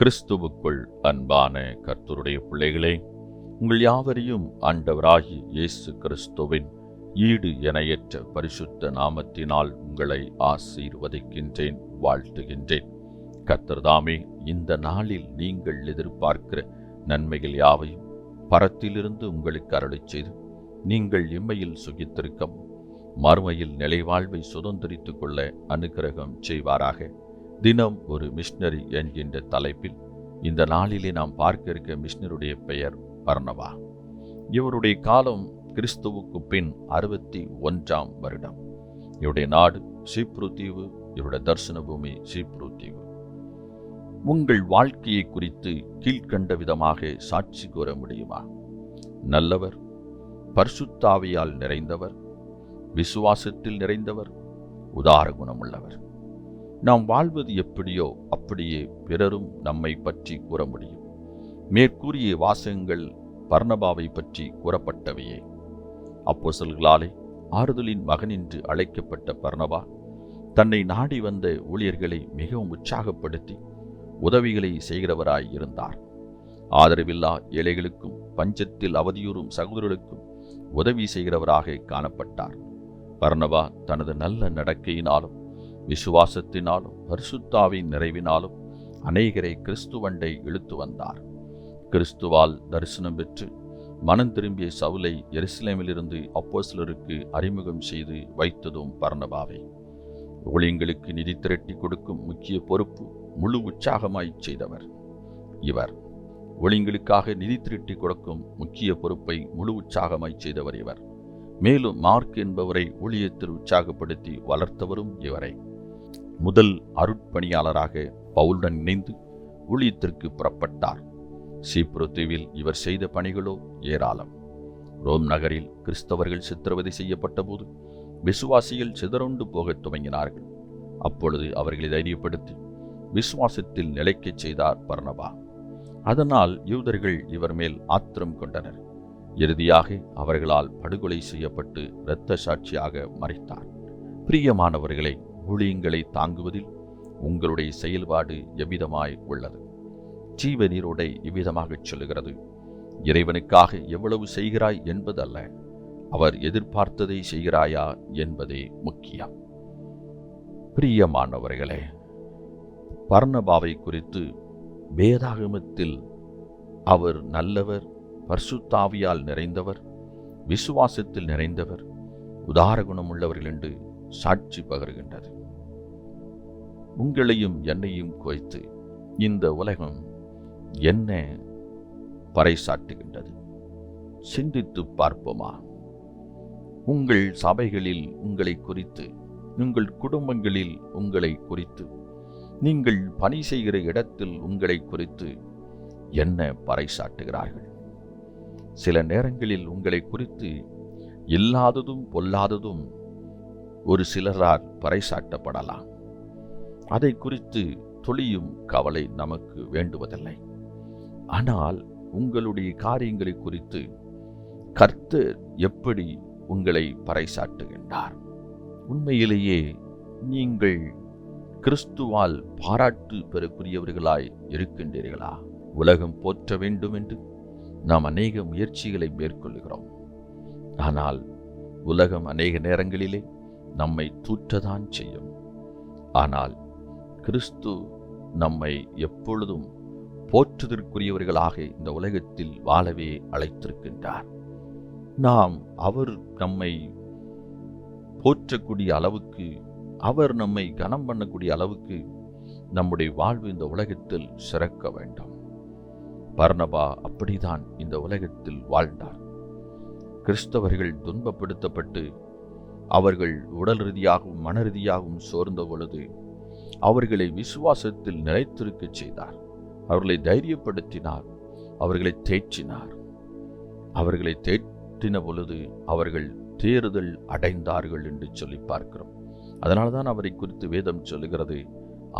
கிறிஸ்துவுக்குள் அன்பான கர்த்தருடைய பிள்ளைகளே, உங்கள் யாவரையும் ஆண்டவராகிய இயேசு கிறிஸ்துவின் ஈடு இணையற்ற பரிசுத்த நாமத்தினால் உங்களை ஆசீர்வதிக்கின்றேன், வாழ்த்துகின்றேன். கர்த்தர் தாமே இந்த நாளில் நீங்கள் எதிர்பார்க்கிற நன்மைகள் யாவையும் பரத்திலிருந்து உங்களுக்கு அருளிச் செய்து நீங்கள் இம்மையில் சுகித்திருக்கவும் மறுமையில் நிலைவாழ்வை சுதந்திரித்துக் கொள்ள அனுக்கிரகம் செய்வாராக. தினம் ஒரு மிஷனரி என்கின்ற தலைப்பில் இந்த நாளிலே நாம் பார்க்க இருக்க மிஷனருடைய பெயர் பர்னபா. இவருடைய காலம் கிறிஸ்துவுக்கு பின் 61ஆம் வருடம். இவருடைய நாடு சீப்ரு தீவு, இவருடைய தரிசன பூமி சீப்ரு தீவு. உங்கள் வாழ்க்கையை குறித்து கீழ்கண்ட விதமாக சாட்சி கூற முடியுமா? நல்லவர், பரிசுத்த ஆவியால் நிறைந்தவர், விசுவாசத்தில் நிறைந்தவர், உதார குணமுள்ளவர். நாம் வாழ்வது எப்படியோ அப்படியே பிறரும் நம்மை பற்றி கூற முடியும். மேற்கூறிய வாசகங்கள் பர்னபாவை பற்றி கூறப்பட்டவையே. அப்போஸ்தலர்களாலே ஆறுதலின் மகன் என்று அழைக்கப்பட்ட பர்னபா தன்னை நாடி வந்த ஊழியர்களை மிகவும் உற்சாகப்படுத்தி உதவிகளை செய்கிறவராய் இருந்தார். ஆதரவில்லா ஏழைகளுக்கும் பஞ்சத்தில் அவதியுறும் சகோதரர்களுக்கும் உதவி செய்கிறவராக காணப்பட்டார். பர்னபா தனது நல்ல நடக்கையினாலும் விசுவாசத்தினாலும் பரிசுத்த ஆவியின் நிறைவினாலும் அநேகரை கிறிஸ்துவண்டை இழுத்து வந்தார். கிறிஸ்துவால் தரிசனம் பெற்று மனம் திரும்பிய சவுலை எருசலேமிலிருந்து அப்போஸ்தலருக்கு அறிமுகம் செய்து வைத்ததும் பர்னபாவை. ஊழியங்களுக்கு நிதி திரட்டி கொடுக்கும் முக்கிய பொறுப்பு முழு உற்சாகமாய் செய்தவர் இவர். ஊழியங்களுக்காக நிதி திரட்டி கொடுக்கும் முக்கிய பொறுப்பை முழு உற்சாகமாய் செய்தவர் இவர். மேலும் மார்க் என்பவரை ஊழியத்தில் உற்சாகப்படுத்தி வளர்த்தவரும் இவரை. முதல் அருட்பணியாளராக பவுலுடன் இணைந்து ஊழியத்திற்கு புறப்பட்டார். சீப்ரு தீவில் இவர் செய்த பணிகளோ ஏராளம். ரோம் நகரில் கிறிஸ்தவர்கள் சித்திரவதை செய்யப்பட்ட போது விசுவாசிகள் சிதறுண்டு போகத் துவங்கினார்கள். அப்பொழுது அவர்களை தைரியப்படுத்தி விசுவாசத்தில் நிலைக்கச் செய்தார் பர்னபா. அதனால் யூதர்கள் இவர் மேல் ஆத்திரம் கொண்டனர். இறுதியாக அவர்களால் படுகொலை செய்யப்பட்டு இரத்த சாட்சியாக மரித்தார். பிரியமானவர்களை, ஊழியங்களை தாங்குவதில் உங்களுடைய செயல்பாடு எவ்விதமாய் உள்ளது? ஜீவ நீரோடை இவ்விதமாகச் சொல்லுகிறது, இறைவனுக்காக எவ்வளவு செய்கிறாய் என்பதல்ல, அவர் எதிர்பார்த்ததை செய்கிறாயா என்பதே முக்கியம். பிரியமானவர்களே, பர்னபாவை குறித்து வேதாகமத்தில் அவர் நல்லவர், பரிசுத்த ஆவியால் நிறைந்தவர், விசுவாசத்தில் நிறைந்தவர், உதார குணமுள்ளவர்கள் என்று சாட்சி பகர்கின்றது. உங்களையும் என்னையும் குறித்து இந்த உலகம் என்ன பறைசாட்டுகின்றது? சிந்தித்து பார்ப்போமா? உங்கள் சபைகளில் உங்களை குறித்து, உங்கள் குடும்பங்களில் உங்களை குறித்து, நீங்கள் பணி செய்கிற இடத்தில் உங்களை குறித்து என்ன பறைசாட்டுகிறார்கள்? சில நேரங்களில் உங்களை குறித்து இல்லாததும் பொல்லாததும் ஒரு சிலரால் பறைசாட்டப்படலாம். அதை குறித்து துளியும் கவலை நமக்கு வேண்டுவதில்லை. ஆனால் உங்களுடைய காரியங்களை குறித்து கர்த்தர் எப்படி உங்களை பறைசாட்டுகின்றார்? உண்மையிலேயே நீங்கள் கிறிஸ்துவால் பாராட்டு பெறக்கூடியவர்களாய் இருக்கின்றீர்களா? உலகம் போற்ற வேண்டும் என்று நாம் அநேக முயற்சிகளை மேற்கொள்கிறோம். ஆனால் உலகம் அநேக நேரங்களிலே நம்மை தூற்றதான் செய்யும். ஆனால் கிறிஸ்து நம்மை எப்பொழுதும் போற்றுதற்குரியவர்களாக இந்த உலகத்தில் வாழவே அழைத்திருக்கின்றார். நாம் அவர் நம்மை போற்றக்கூடிய அளவுக்கு, அவர் நம்மை கனம் பண்ணக்கூடிய அளவுக்கு நம்முடைய வாழ்வு இந்த உலகத்தில் சிறக்க வேண்டும். பர்னபா அப்படிதான் இந்த உலகத்தில் வாழ்ந்தார். கிறிஸ்தவர்கள் துன்பப்படுத்தப்பட்டு அவர்கள் உடல் ரீதியாகவும் மன ரீதியாகவும் சோர்ந்த பொழுது அவர்களை விசுவாசத்தில் நிலைத்திருக்க செய்தார். அவர்களை தைரியப்படுத்தினார், அவர்களை தேற்றினார். அவர்களை தேற்றின பொழுது அவர்கள் தேறுதல் அடைந்தார்கள் என்று சொல்லி பார்க்கிறோம். அதனால்தான் அவரை குறித்து வேதம் சொல்லுகிறது,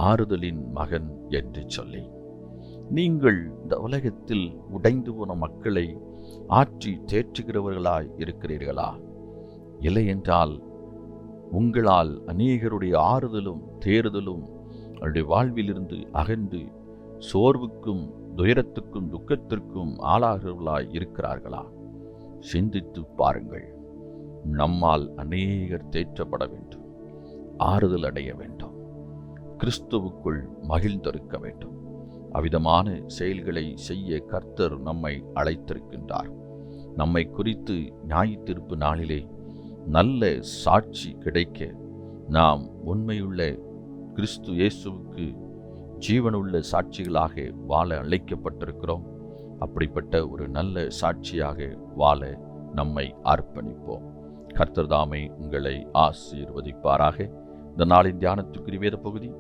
ஆறுதலின் மகன் என்று சொல்லி. நீங்கள் இந்த உலகத்தில் உடைந்து போன மக்களை ஆற்றி தேற்றுகிறவர்களாய் இருக்கிறீர்களா? இல்லை என்றால் உங்களால் அநேகருடைய ஆறுதலும் தேறுதலும் அவருடைய வாழ்விலிருந்து அகன்று சோர்வுக்கும் துயரத்துக்கும் துக்கத்திற்கும் ஆளாகிறவர்களாய் இருக்கிறார்களா? சிந்தித்து பாருங்கள். நம்மால் அநேகர் தேற்றப்பட வேண்டும், ஆறுதல் அடைய வேண்டும், கிறிஸ்துவுக்குள் மகிழ்ந்திருக்க வேண்டும். அவ்விதமான செயல்களை செய்ய கர்த்தர் நம்மை அழைத்திருக்கின்றார். நம்மை குறித்து நியாயத்தீர்ப்பு நாளிலே நல்ல சாட்சி கிடைக்க நாம் உண்மையுள்ள கிறிஸ்து இயேசுவுக்கு ஜீவனுள்ள சாட்சிகளாக வாழ அழைக்கப்பட்டிருக்கிறோம். அப்படிப்பட்ட ஒரு நல்ல சாட்சியாக வாழ நம்மை அர்ப்பணிப்போம். கர்த்தர் தாமே உங்களை ஆசீர்வதிப்பாராக. இந்த நாளின் தியானத்துக்குரிய வேத பகுதி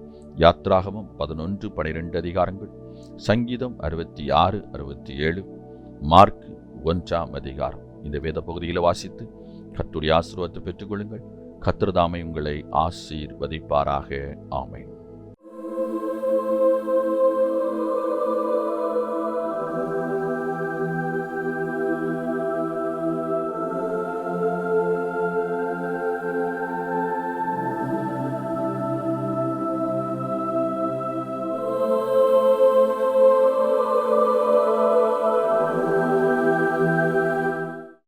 யாத்ராகமம் 11-12 அதிகாரங்கள், சங்கீதம் 66-67, மார்க் 1 அதிகாரம். இந்த வேத பகுதியில் வாசித்து கர்த்தருடைய ஆசீர்வாதத்தை பெற்றுக்கொள்ளுங்கள். கர்த்தர் தாமே உங்களை ஆசீர்வதிப்பாராக. ஆமென்.